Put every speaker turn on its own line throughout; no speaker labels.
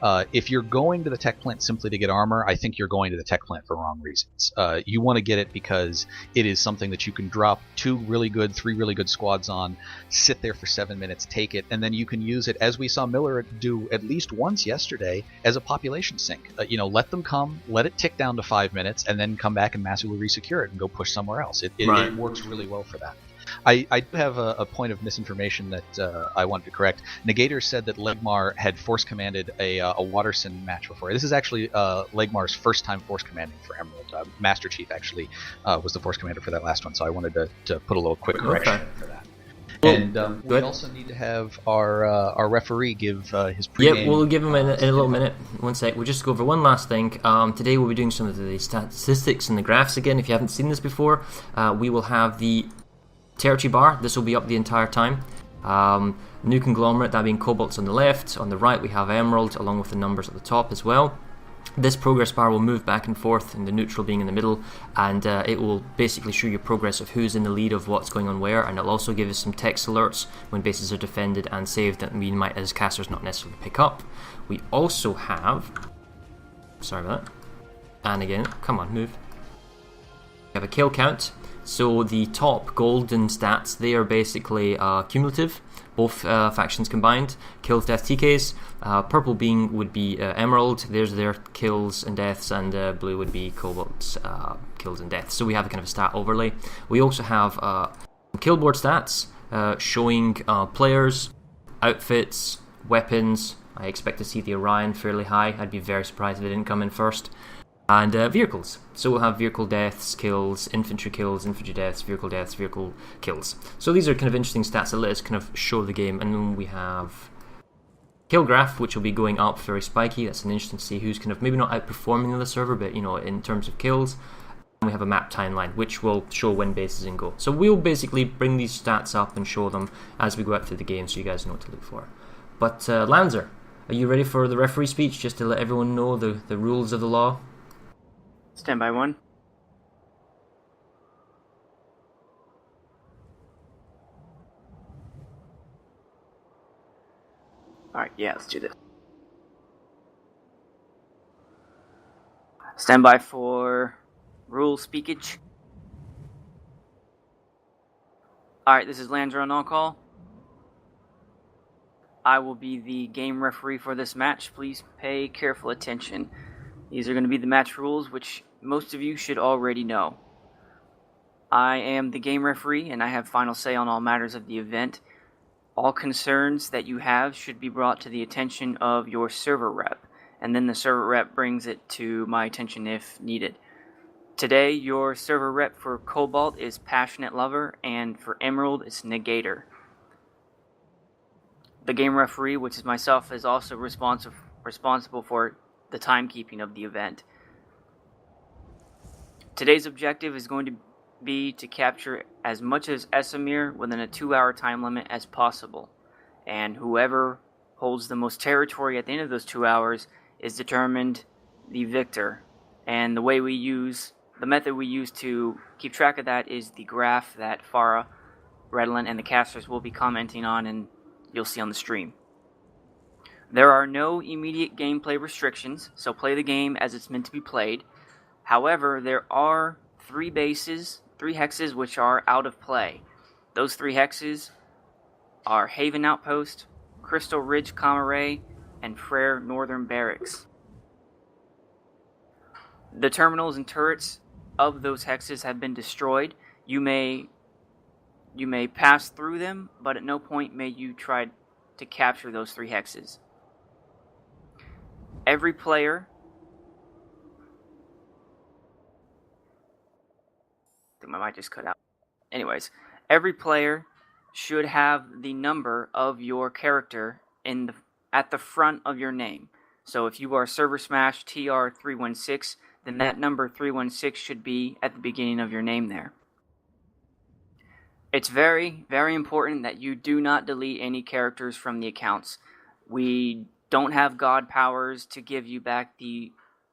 If you're going to the tech plant simply to get armor, I think you're going to the tech plant for wrong reasons. You want to get it because it is something that you can drop 3 really good squads on, sit there for 7 minutes, take it, and then you can use it, as we saw Miller do at least once yesterday, as a population sink. Let them come, let it tick down to 5 minutes, and then come back and massively resecure it and go push somewhere else. It works really well for that. I do have a point of misinformation that I wanted to correct. Negator said that Legmar had force commanded a Waterson match before. This is actually Legmar's first time force commanding for Emerald. Master Chief actually was the force commander for that last one, so I wanted to put a little quick correction for that. And we also need to have our referee give his pregame.
Yeah, we'll give him in a little minute. One sec. We'll just go over one last thing. Today we'll be doing some of the statistics and the graphs again. If you haven't seen this before, we will have the territory bar. This will be up the entire time. New conglomerate, that being Cobalt's on the left. On the right we have Emerald, along with the numbers at the top as well. This progress bar will move back and forth, and the neutral being in the middle, and it will basically show you progress of who's in the lead of what's going on where, and it'll also give us some text alerts when bases are defended and saved that we might, as casters, not necessarily pick up. We also have... Sorry about that. And again, come on, move. We have a kill count. So the top golden stats, they are basically cumulative, both factions combined. Kills, deaths, TKs. Purple would be Emerald. There's their kills and deaths, and blue would be Cobalt's kills and deaths. So we have a kind of a stat overlay. We also have killboard stats showing players, outfits, weapons. I expect to see the Orion fairly high. I'd be very surprised if it didn't come in first. And vehicles. So we'll have vehicle deaths, kills, infantry deaths, vehicle kills. So these are kind of interesting stats that let us kind of show the game. And then we have kill graph, which will be going up very spiky. That's an interesting to see who's kind of maybe not outperforming the server, but in terms of kills. And we have a map timeline, which will show when bases in go. So we'll basically bring these stats up and show them as we go out through the game, so you guys know what to look for. But Lanzer, are you ready for the referee speech, just to let everyone know the rules of the law?
Stand by one. Alright, yeah, let's do this. Stand by for rule speakage. Alright, this is Landra on call. I will be the game referee for this match. Please pay careful attention. These are going to be the match rules, which most of you should already know. I am the game referee, and I have final say on all matters of the event. All concerns that you have should be brought to the attention of your server rep, and then the server rep brings it to my attention if needed. Today, your server rep for Cobalt is Passionate Lover, and for Emerald, it's Negator. The game referee, which is myself, is also responsible for the timekeeping of the event. Today's objective is going to be to capture as much as Esamir within a 2-hour time limit as possible, and whoever holds the most territory at the end of those 2 hours is determined the victor. And the method we use to keep track of that is the graph that Farah, Redland, and the casters will be commenting on, and you'll see on the stream. There are no immediate gameplay restrictions, so play the game as it's meant to be played. However, there are 3 hexes which are out of play. Those 3 hexes are Haven Outpost, Crystal Ridge Commaray, and Frere Northern Barracks. The terminals and turrets of those hexes have been destroyed. You may pass through them, but at no point may you try to capture those 3 hexes. Every player... I think my mic just cut out. Anyways, every player should have the number of your character at the front of your name. So if you are Server Smash TR316, then that number 316 should be at the beginning of your name there. It's very, very important that you do not delete any characters from the accounts. We don't have god powers to give you back the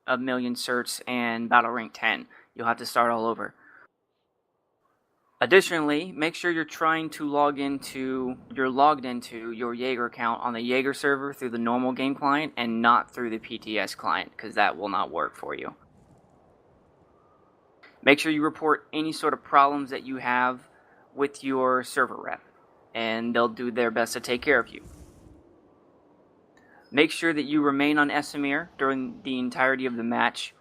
1,000,000 certs and battle rank 10. You'll have to start all over. Additionally, make sure you're logged into your Jaeger account on the Jaeger server through the normal game client and not through the PTS client, because that will not work for you. Make sure you report any sort of problems that you have with your server rep, and they'll do their best to take care of you. Make sure that you remain on Esamir during the entirety of the match,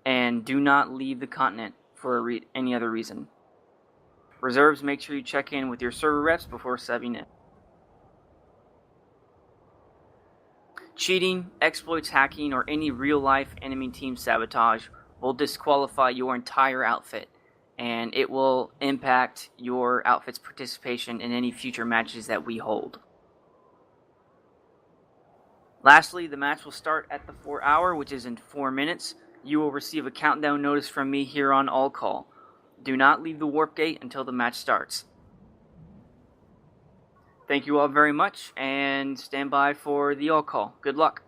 and do not leave the continent for any other reason. Reserves, make sure you check in with your server reps before subbing in. Cheating, exploits, hacking, or any real-life enemy team sabotage will disqualify your entire outfit, and it will impact your outfit's participation in any future matches that we hold. Lastly, the match will start at the 4 hour, which is in 4 minutes. You will receive a countdown notice from me here on All Call. Do not leave the warp gate until the match starts. Thank you all very much, and stand by for the All Call. Good luck.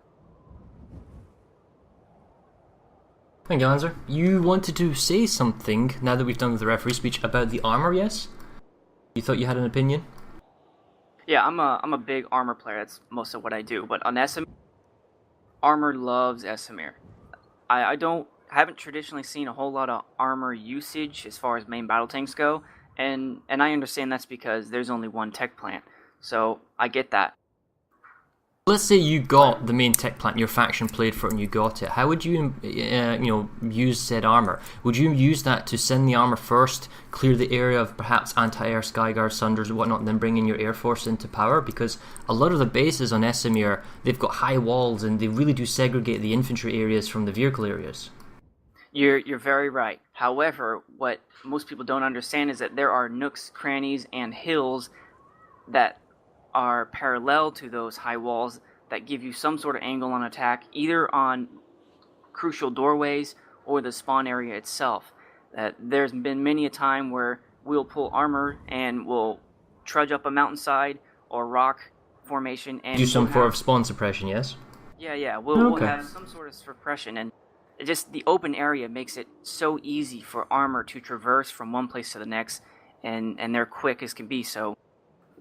Thank you, Lanzer. You wanted to say something, now that we've done with the referee speech, about the armor, yes? You thought you had an opinion?
Yeah, I'm a big armor player. That's most of what I do. But on Esamir, armor loves Esamir. I haven't traditionally seen a whole lot of armor usage as far as main battle tanks go, and I understand that's because there's only one tech plant, so I get that.
Let's say you got the main tech plant, your faction played for it and you got it. How would you, use said armor? Would you use that to send the armor first, clear the area of perhaps anti-air, skyguards, sunders and whatnot, and then bring in your air force into power? Because a lot of the bases on Esamir, they've got high walls and they really do segregate the infantry areas from the vehicle areas.
You're very right. However, what most people don't understand is that there are nooks, crannies, and hills that are parallel to those high walls that give you some sort of angle on attack, either on crucial doorways or the spawn area itself. There's been many a time where we'll pull armor and we'll trudge up a mountainside or rock formation and
do some sort of spawn suppression, yes?
Yeah. We'll have some sort of suppression, and just the open area makes it so easy for armor to traverse from one place to the next, and they're quick as can be, so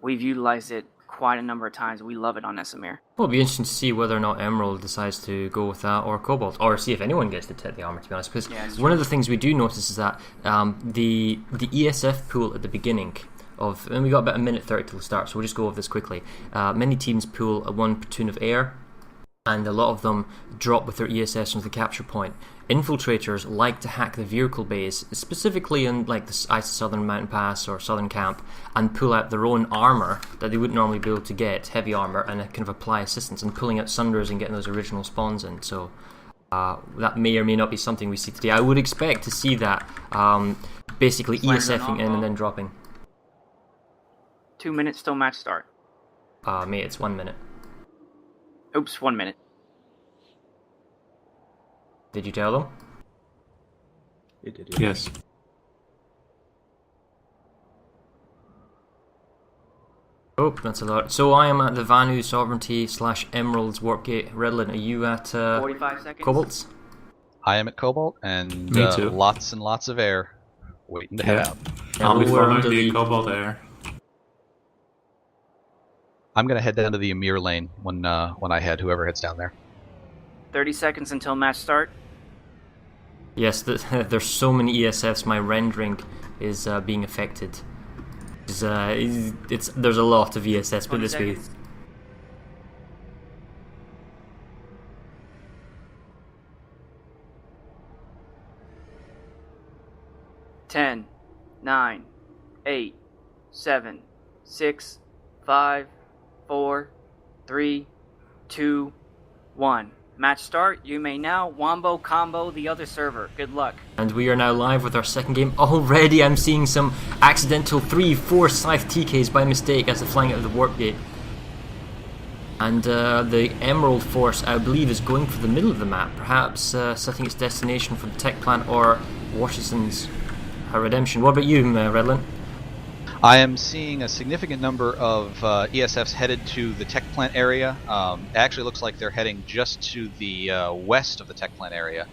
we've utilized it quite a number of times. We love it on Esamir.
Well, it'll be interesting to see whether or not Emerald decides to go with that, or Cobalt, or see if anyone gets to take the armor, to be honest. Because one of the things we do notice is that the ESF pool at the beginning of, and we got about a minute 30 till the start, so we'll just go over this quickly. Many teams pool one platoon of air, and a lot of them drop with their ESS into the capture point. Infiltrators like to hack the vehicle base, specifically in like the Ice of Southern Mountain Pass or Southern Camp, and pull out their own armor that they wouldn't normally be able to get, heavy armor, and kind of apply assistance and pulling out sunders and getting those original spawns in. So that may or may not be something we see today. I would expect to see that basically ESFing in and then dropping.
2 minutes till match start.
Mate, it's 1 minute.
Oops, 1 minute.
Did you tell them?
You did, yeah.
Yes.
Oh, that's a lot. So I am at the Vanu Sovereignty / Emerald's Warpgate. Redlin, are you at
45 seconds.
Cobalt's?
I am at Cobalt, and
Me too.
lots and lots of air waiting to head out.
I'll be
We're
following
under
the
the-
Cobalt there.
I'm going to head down to the Emir lane when I head, whoever heads down there.
30 seconds until match start.
Yes, there's so many ESFs, my rendering is being affected. There's a lot of ESFs, put
20
this way.
seconds. Ten, 9, 8, 7, 6, 5, 4, 3, 2, 1. Match start. You may now wombo combo the other server. Good luck.
And we are now live with our second game. Already I'm seeing some accidental 3-4 Scythe TKs by mistake as they're flying out of the warp gate. And the Emerald Force, I believe, is going for the middle of the map, perhaps setting its destination for the tech plant or Washington's redemption. What about you, Redlin?
I am seeing a significant number of ESFs headed to the tech plant area. It actually looks like they're heading just to the west of the tech plant area.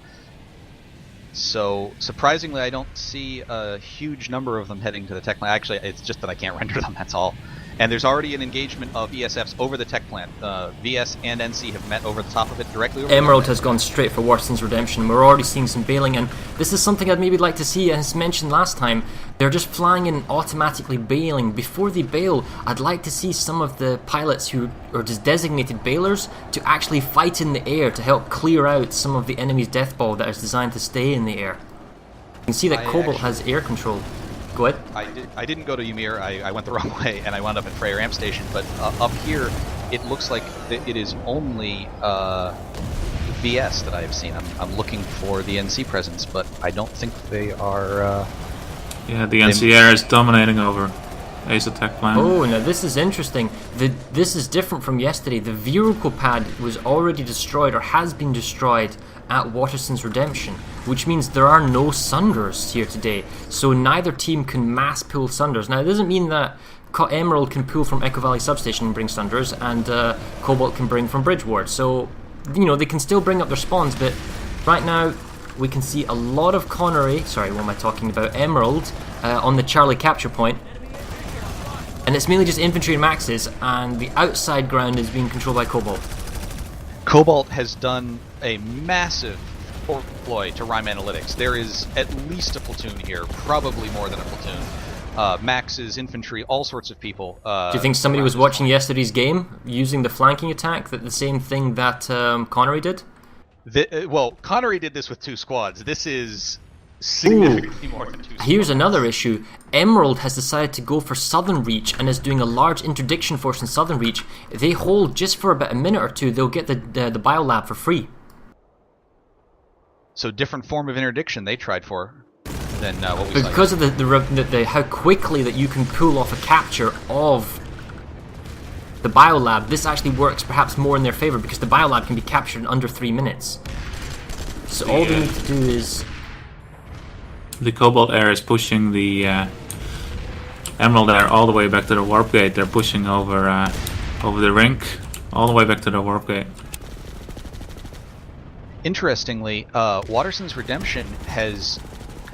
So surprisingly, I don't see a huge number of them heading to the tech plant. Actually, it's just that I can't render them, that's all. And there's already an engagement of ESFs over the tech plant. VS and NC have met over the top of it, directly over
Emerald
the
has gone straight for Waterston's Redemption. We're already seeing some bailing, and this is something I'd maybe like to see. As mentioned last time, they're just flying in automatically bailing. Before they bail, I'd like to see some of the pilots who are just designated bailers to actually fight in the air to help clear out some of the enemy's death ball that is designed to stay in the air. You can see that Cobalt has air control. Go ahead.
I didn't go to Ymir. I went the wrong way, and I wound up at Freyr Amp Station. But up here, it looks like it is only VS that I have seen. I'm looking for the NC presence, but I don't think they are...
yeah, the NC Air is dominating over Ace Attack Plan.
Oh, now this is interesting. This is different from yesterday. The vehicle pad was already destroyed, or has been destroyed, at Waterston's Redemption, which means there are no Sunders here today. So neither team can mass pull Sunders. Now, it doesn't mean that Emerald can pull from Echo Valley Substation and bring Sunders, and Cobalt can bring from Bridgeward. So, you know, they can still bring up their spawns, but right now we can see a lot of Connery, sorry, what am I talking about, Emerald, on the Charlie capture point. And it's mainly just infantry and maxes, and the outside ground is being controlled by Cobalt.
Cobalt has done a massive deploy to Rime Analytics. There is at least a platoon here, probably more than a platoon. Maxes, infantry, all sorts of people.
Do you think somebody was watching yesterday's game using the flanking attack, the same thing that Connery did?
Well, Connery did this with 2 squads. This is significantly more than 2 squads.
Here's another issue. Emerald has decided to go for Southern Reach and is doing a large interdiction force in Southern Reach. If they hold just for about a minute or two, they'll get the biolab for free.
So different form of interdiction they tried for than what we saw.
Because of the how quickly that you can pull off a capture of the biolab, this actually works perhaps more in their favor because the biolab can be captured in under 3 minutes. So all they need to do is...
The Cobalt Air is pushing the Emerald Air all the way back to the warp gate. They're pushing over the rink, all the way back to the warp gate.
Interestingly, Waterston's Redemption has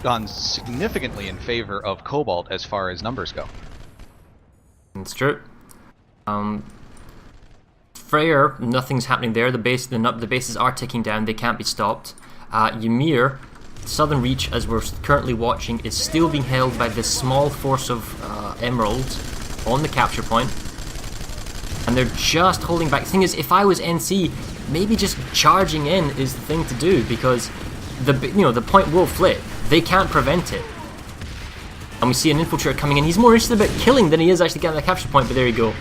gone significantly in favor of Cobalt as far as numbers go.
It's true. Freyr, nothing's happening there. The bases are ticking down. They can't be stopped. Ymir, Southern Reach, as we're currently watching, is still being held by this small force of Emerald on the capture point, and they're just holding back. The thing is, if I was NC, maybe just charging in is the thing to do, because the point will flip. They can't prevent it. And we see an infiltrator coming in. He's more interested about killing than he is actually getting the capture point, but there you go.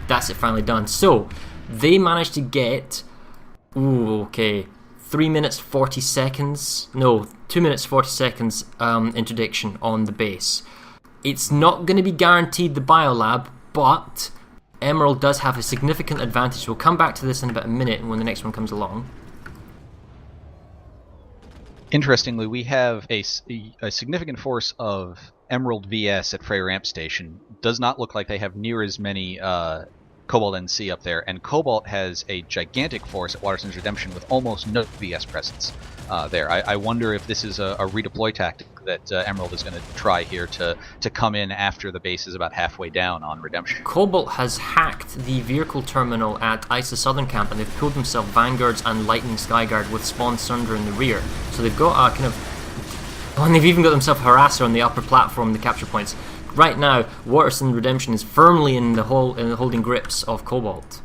That's it, finally done. So they managed to get 3 minutes 40 seconds, no, 2 minutes 40 seconds interdiction on the base. It's not going to be guaranteed the biolab, but Emerald does have a significant advantage. We'll come back to this in about a minute when the next one comes along.
Interestingly, we have a significant force of Emerald VS at Freyr Amp Station. Does not look like they have near as many Cobalt NC up there, and Cobalt has a gigantic force at Waterston's Redemption with almost no VS presence there. I wonder if this is a redeploy tactic that Emerald is going to try here to come in after the base is about halfway down on Redemption.
Cobalt has hacked the vehicle terminal at ISA Southern Camp, and they've pulled themselves Vanguards and Lightning Skyguard with Spawn Sunder in the rear. So they've got a kind of... Oh, and they've even got themselves a harasser on the upper platform, the capture points. Right now, Waterston Redemption is firmly in the holding grips of Cobalt.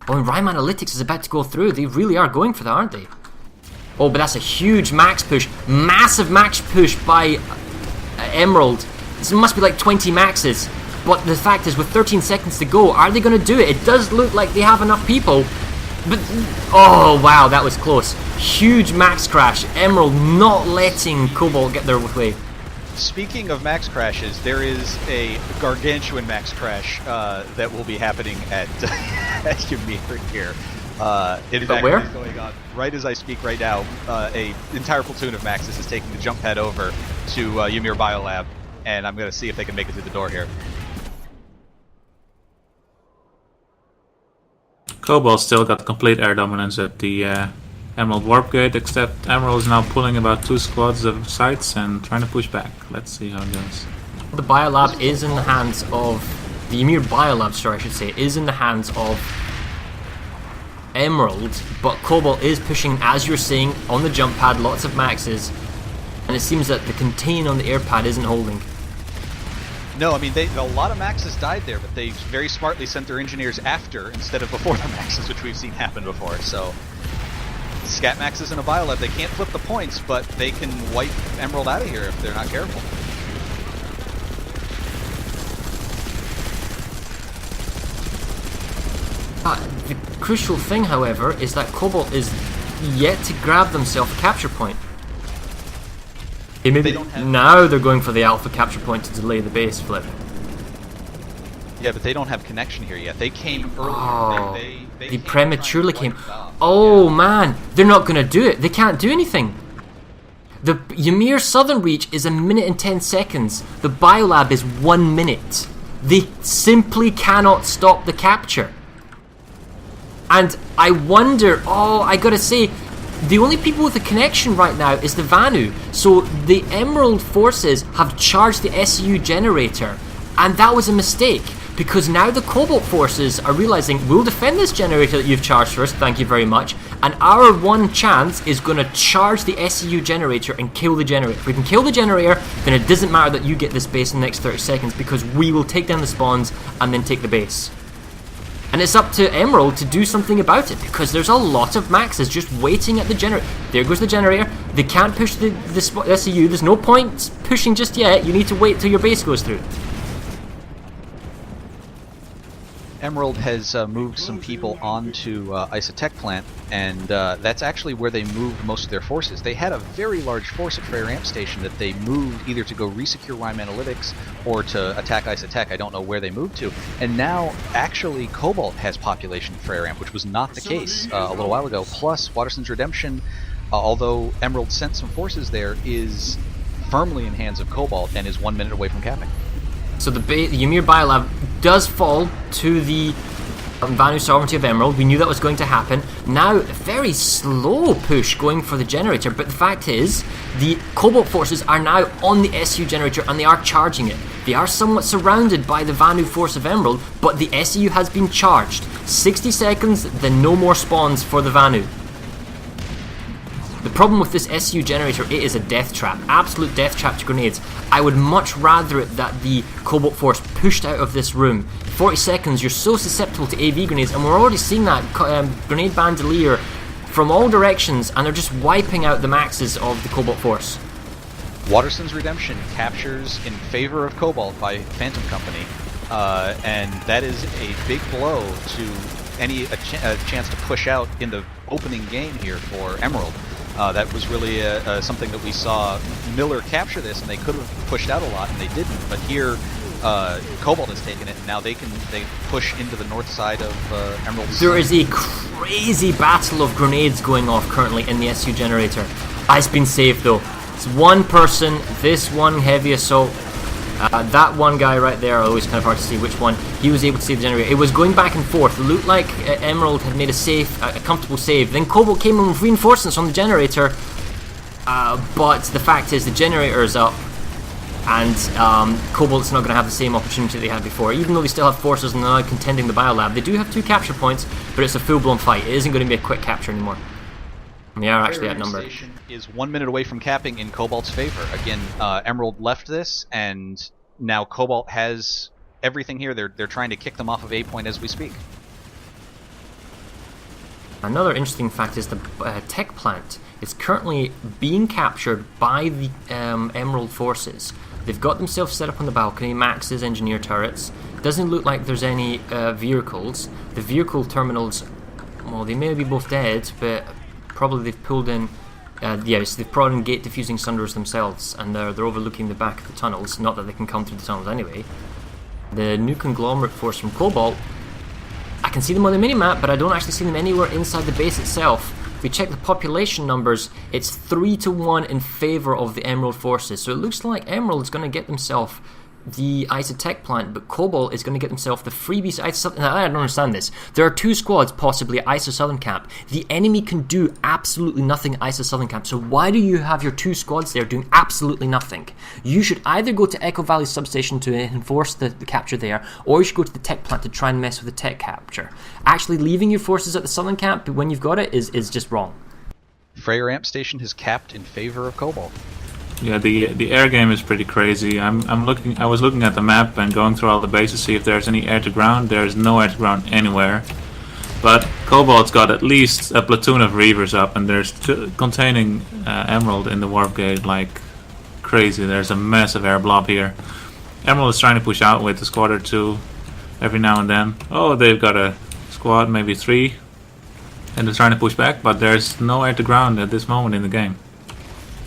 Oh, and Rime Analytics is about to go through. They really are going for that, aren't they? Oh, but that's a huge max push. Massive max push by Emerald. This must be like 20 maxes. But the fact is, with 13 seconds to go, are they going to do it? It does look like they have enough people. But, oh wow, that was close. Huge max crash. Emerald not letting Cobalt get their way.
Speaking of max crashes, there is a gargantuan max crash that will be happening at Ymir here. In fact,
where?
It is going on right as I speak right now. A entire platoon of maxes is taking the jump pad over to Ymir Biolab, and I'm going to see if they can make it through the door here.
Cobalt still got complete air dominance at the Emerald warp gate, except Emerald is now pulling about 2 squads of sites and trying to push back. Let's see how it goes.
The biolab is in the hands of... The Ymir biolab, sorry, I should say, is in the hands of Emerald, but Cobalt is pushing, as you're saying, on the jump pad, lots of maxes, and it seems that the contain on the air pad isn't holding.
No, I mean, a lot of maxes died there, but they very smartly sent their engineers after instead of before the maxes, which we've seen happen before. So, scat maxes in a biolab, they can't flip the points, but they can wipe Emerald out of here if they're not careful.
The crucial thing, however, is that Cobalt is yet to grab themselves a capture point. Okay, maybe now they're going for the alpha capture point to delay the base flip.
Yeah, but they don't have connection here yet. They came earlier.
Oh,
they
they
came
prematurely
trying
came.
to wipe it off.
Oh
Yeah.
man, they're not going to do it. They can't do anything. The Ymir Southern Reach is 1 minute and 10 seconds. The biolab is 1 minute. They simply cannot stop the capture. And I wonder, I gotta say, the only people with a connection right now is the Vanu. So the Emerald forces have charged the SU generator, and that was a mistake, because now the Cobalt forces are realizing, we'll defend this generator that you've charged first, thank you very much, and our one chance is going to charge the SU generator and kill the generator. If we can kill the generator, then it doesn't matter that you get this base in the next 30 seconds, because we will take down the spawns and then take the base. And it's up to Emerald to do something about it, because there's a lot of maxes just waiting at the generator. There goes the generator. They can't push the SCU. There's no point pushing just yet. You need to wait till your base goes through.
Emerald has moved some people onto Isotech plant, and that's actually where they moved most of their forces. They had a very large force at Freyr Amp Station that they moved either to go resecure Rime Analytics or to attack Isotech. I don't know where they moved to. And now, actually, Cobalt has population at Freyr Amp, which was not the case a little while ago. Plus, Waterson's Redemption, although Emerald sent some forces there, is firmly in hands of Cobalt and is 1 minute away from capping.
So the Ymir Biolab does fall to the Vanu Sovereignty of Emerald. We knew that was going to happen. Now, a very slow push going for the generator, but the fact is, the Cobalt forces are now on the SU generator and they are charging it. They are somewhat surrounded by the Vanu force of Emerald, but the SU has been charged. 60 seconds, then no more spawns for the Vanu. The problem with this SU generator, it is a death trap, absolute death trap to grenades. I would much rather it that the Cobalt force pushed out of this room. 40 seconds, you're so susceptible to AV grenades, and we're already seeing that grenade bandolier from all directions, and they're just wiping out the maxes of the Cobalt force.
Waterson's Redemption captures in favor of Cobalt by Phantom Company, and that is a big blow to any chance to push out in the opening game here for Emerald. That was really something that we saw Miller capture this, and they could have pushed out a lot, and they didn't. But here, Cobalt has taken it, and now they push into the north side of Emerald.
There is a crazy battle of grenades going off currently in the SU generator. It's been saved though. It's one person, this one heavy assault. That one guy right there, although it's kind of hard to see which one, he was able to save the generator. It was going back and forth. It looked like Emerald had made a comfortable save. Then Cobalt came in with reinforcements on the generator, but the fact is the generator is up, and Cobalt's not going to have the same opportunity they had before. Even though they still have forces and they're now contending the biolab, they do have 2 capture points, but it's a full-blown fight. It isn't going to be a quick capture anymore. And they are actually outnumbered.
Station is 1 minute away from capping in Cobalt's favor. Again, Emerald left this, and now Cobalt has everything here. They're trying to kick them off of A point as we speak.
Another interesting fact is the tech plant is currently being captured by the Emerald forces. They've got themselves set up on the balcony, maxes, engineer turrets. Doesn't look like there's any vehicles. The vehicle terminals, well, they may be both dead, but probably they've pulled in, yes, they've brought in gate diffusing sunders themselves, and they're overlooking the back of the tunnels. Not that they can come through the tunnels anyway. The new conglomerate force from Cobalt, I can see them on the minimap, but I don't actually see them anywhere inside the base itself. If we check the population numbers, it's 3-1 in favor of the Emerald forces. So it looks like Emerald's going to get themselves the Isotech plant, but Cobalt is going to get himself the freebies. I don't understand this. There are 2 squads possibly at ISO Southern Camp. The enemy can do absolutely nothing at ISO Southern Camp, so why do you have your 2 squads there doing absolutely nothing? You should either go to Echo Valley substation to enforce the capture there, or you should go to the tech plant to try and mess with the tech capture. Actually leaving your forces at the Southern Camp when you've got it is just wrong.
Freyr Amp Station has capped in favor of Cobalt.
Yeah, the air game is pretty crazy. I was looking at the map and going through all the bases to see if there's any air to ground. There's no air to ground anywhere. But Cobalt's got at least a platoon of Reavers up, and there's containing Emerald in the warp gate like crazy. There's a massive air blob here. Emerald is trying to push out with a squad or 2 every now and then. Oh, they've got a squad, maybe 3, and they're trying to push back, but there's no air to ground at this moment in the game.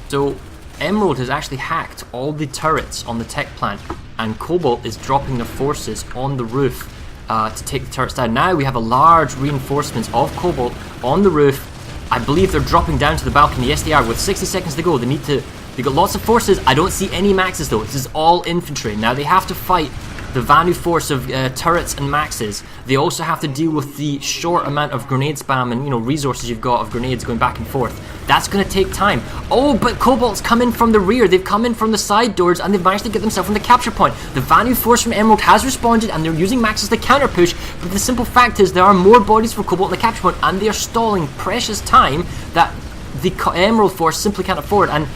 So Emerald has actually hacked all the turrets on the tech plant, and Cobalt is dropping their forces on the roof to take the turrets down. Now we have a large reinforcements of Cobalt on the roof. I believe they're dropping down to the balcony. Yes, they are. With 60 seconds to go, they've got lots of forces. I don't see any maxes though. This is all infantry. Now they have to fight the Vanu force of turrets and maxes. They also have to deal with the short amount of grenade spam and resources you've got of grenades going back and forth. That's going to take time. Oh, but Cobalt's come in from the rear. They've come in from the side doors and they've managed to get themselves from the capture point. The Vanu force from Emerald has responded and they're using maxes to counter push, but the simple fact is there are more bodies for Cobalt in the capture point and they are stalling precious time that the Emerald force simply can't afford. And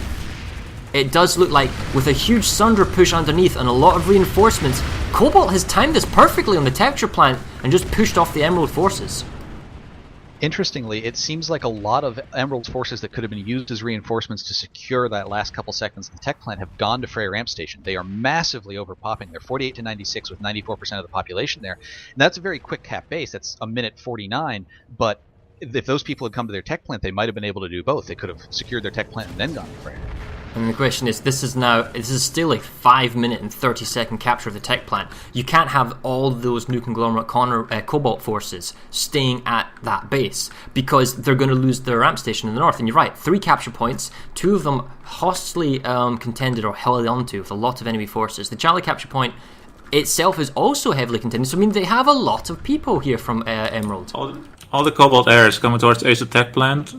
it does look like, with a huge Sunder push underneath and a lot of reinforcements, Cobalt has timed this perfectly on the texture plant and just pushed off the Emerald forces.
Interestingly, it seems like a lot of Emerald's forces that could have been used as reinforcements to secure that last couple seconds of the tech plant have gone to Freyr Amp Station. They are massively overpopping. They're 48 to 96 with 94% of the population there. And that's a very quick cap base. That's a minute 49, but if those people had come to their tech plant, they might have been able to do both. They could have secured their tech plant and then gone to Freyr.
And the question is, this is still a 5 minute and 30 second capture of the tech plant. You can't have all those new conglomerate Cobalt forces staying at that base because they're going to lose their ramp station in the north. And you're right, 3 capture points, 2 of them hostily contended or held onto with a lot of enemy forces. The Charlie capture point itself is also heavily contended, so I mean they have a lot of people here from Emerald.
All the Cobalt air is coming towards Ace Tech plant.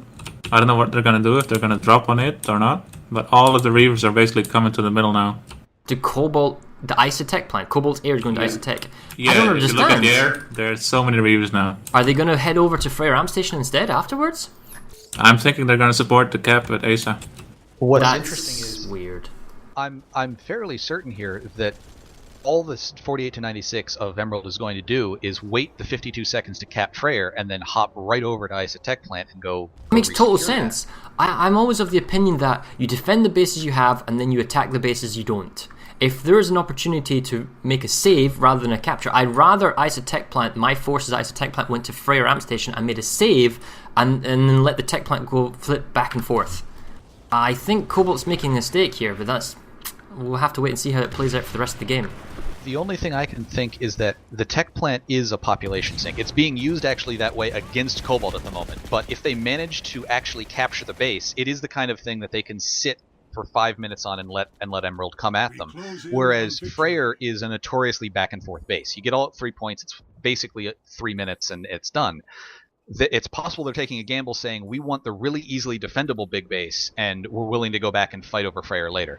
I don't know what they're going to do, if they're going to drop on it or not. But all of the Reavers are basically coming to the middle now.
To Cobalt, the Isotech plant. Cobalt's air is going to Isotech.
Yeah,
I don't understand.
If you look at the air, there's so many Reavers now.
Are they going to head over to Freyr Amp Station instead afterwards?
I'm thinking they're going to support the cap at ASA.
What's
That's
interesting is
weird.
I'm fairly certain here that all this 48 to 96 of Emerald is going to do is wait the 52 seconds to cap Freyr and then hop right over to Isotech plant and go.
It makes total sense. I'm always of the opinion that you defend the bases you have and then you attack the bases you don't. If there is an opportunity to make a save rather than a capture, I'd rather Isotech plant, my forces Isotech plant went to Freyr Amp Station and made a save and then let the tech plant go flip back and forth. I think Cobalt's making a mistake here, but we'll have to wait and see how it plays out for the rest of the game.
The only thing I can think is that the tech plant is a population sink. It's being used actually that way against Cobalt at the moment, but if they manage to actually capture the base, it is the kind of thing that they can sit for 5 minutes on and let Emerald come at them. Whereas Freyr is a notoriously back and forth base. You get all at 3 points, it's basically 3 minutes and it's done. It's possible they're taking a gamble saying, we want the really easily defendable big base, and we're willing to go back and fight over Freyr later.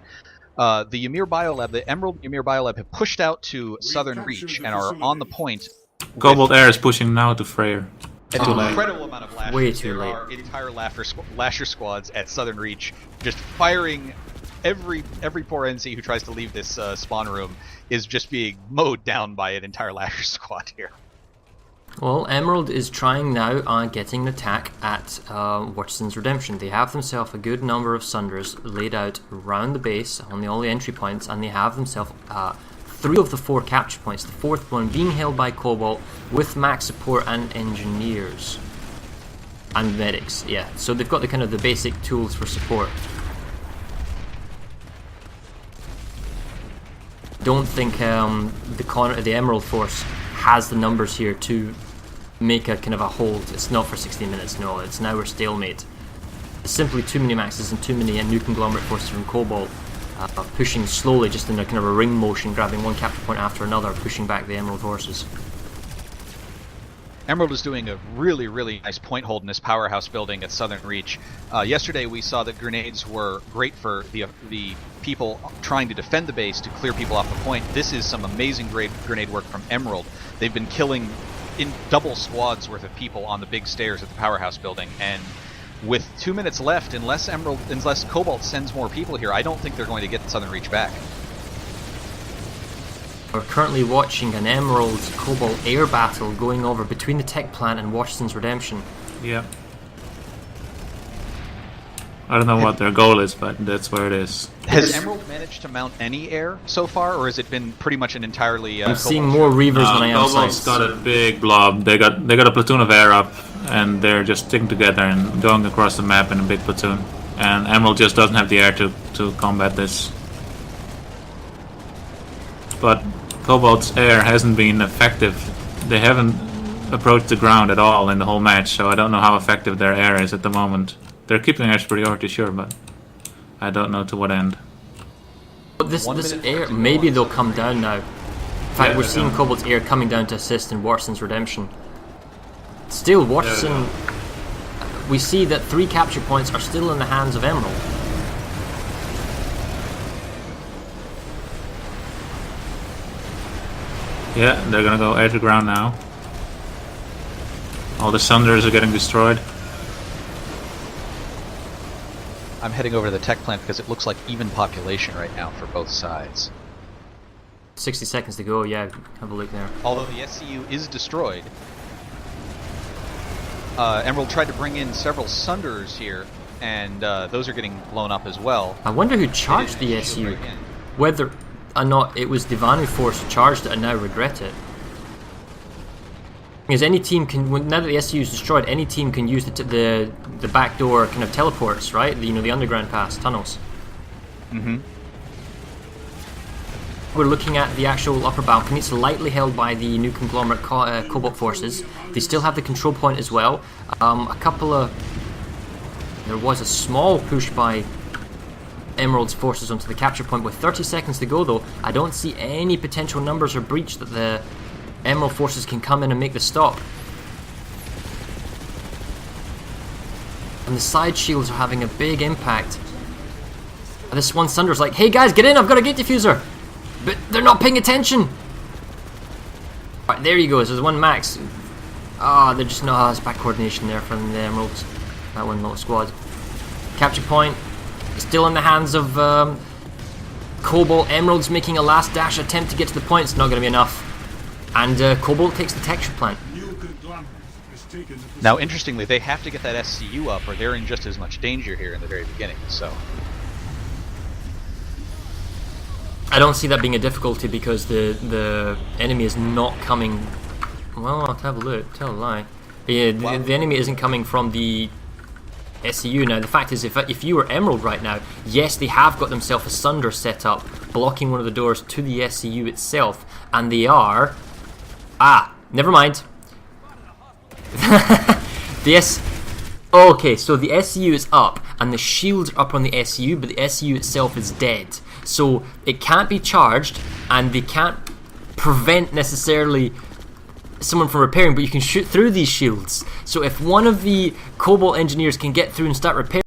The Ymir Biolab, the Emerald Ymir Biolab, have pushed out to Southern Reach and are on the point.
Cobalt Air is pushing now to Freyr.
An incredible amount of lashers.
Way too
there
late.
are entire lasher squads at Southern Reach, just firing. Every poor NC who tries to leave this spawn room is just being mowed down by an entire lasher squad here.
Well, Emerald is trying now on getting an attack at Watchison's Redemption. They have themselves a good number of Sunders laid out around the base on all the entry points, and they have themselves 3 of the 4 capture points, the 4th one being held by Cobalt with max support and engineers. And medics, yeah. So they've got the kind of the basic tools for support. Don't think the Emerald Force has the numbers here to make a kind of a hold. It's not for 16 minutes, no, it's now we're stalemate. Simply too many maxes and too many new conglomerate forces from Cobalt pushing slowly, just in a kind of a ring motion, grabbing one capture point after another, pushing back the Emerald forces.
Emerald is doing a really, really nice point hold in this powerhouse building at Southern Reach. Yesterday we saw that grenades were great for the people trying to defend the base to clear people off the point. This is some amazing grenade work from Emerald. They've been killing in double squads worth of people on the big stairs at the powerhouse building, and with 2 minutes left, unless Cobalt sends more people here, I don't think they're going to get Southern Reach back.
We're currently watching an Emerald Cobalt air battle going over between the tech plant and Washington's Redemption.
Yeah. I don't know what their goal is, but that's where it is.
Has Emerald managed to mount any air so far, or has it been pretty much an entirely...
I'm seeing more Reavers than I am
Cobalt's
sites.
got a big blob. They got a platoon of air up, and they're just sticking together and going across the map in a big platoon. And Emerald just doesn't have the air to combat this. But Cobalt's air hasn't been effective. They haven't approached the ground at all in the whole match, so I don't know how effective their air is at the moment. They're keeping air superiority, sure, but I don't know to what end.
But this air, maybe they'll come down now. In fact, we're seeing Cobalt's air coming down to assist in Washington's Redemption. Still, Washington, we see that 3 capture points are still in the hands of Emerald.
Yeah, they're gonna go air to ground now. All the Sunders are getting destroyed.
I'm heading over to the tech plant because it looks like even population right now for both sides.
60 seconds to go, yeah, have a look there.
Although the SCU is destroyed, Emerald tried to bring in several Sunders here, and those are getting blown up as well.
I wonder who charged the SU. Whether or not it was the Vanu force who charged it and now regret it. Because any team can, now that the SU is destroyed, any team can use the backdoor kind of teleports, right? The underground pass tunnels.
Mm-hmm.
We're looking at the actual upper balcony. It's lightly held by the new conglomerate Cobalt forces. They still have the control point as well. There was a small push by Emerald's forces onto the capture point with 30 seconds to go, though. I don't see any potential numbers or breach that the Emerald forces can come in and make the stop. And the side shields are having a big impact. And this one Sunder's like, hey guys, get in, I've got a gate diffuser! But they're not paying attention! Right, there he goes, there's one Max. They're just not, there's back coordination there from the Emeralds. That one little squad. Capture point, still in the hands of Cobalt. Emerald's making a last dash attempt to get to the point, it's not going to be enough. And Cobalt takes the texture plant.
Now, interestingly, they have to get that SCU up, or they're in just as much danger here in the very beginning. So,
I don't see that being a difficulty because the enemy is not coming. Well, I'll have a look. Tell a lie. The enemy isn't coming from the SCU now. The fact is, if you were Emerald right now, yes, they have got themselves a Sunder set up, blocking one of the doors to the SCU itself, and they are. Never mind. Okay, so the SCU is up, and the shields are up on the SCU, but the SCU itself is dead. So it can't be charged, and they can't prevent necessarily someone from repairing, but you can shoot through these shields. So if one of the Cobalt engineers can get through and start repairing,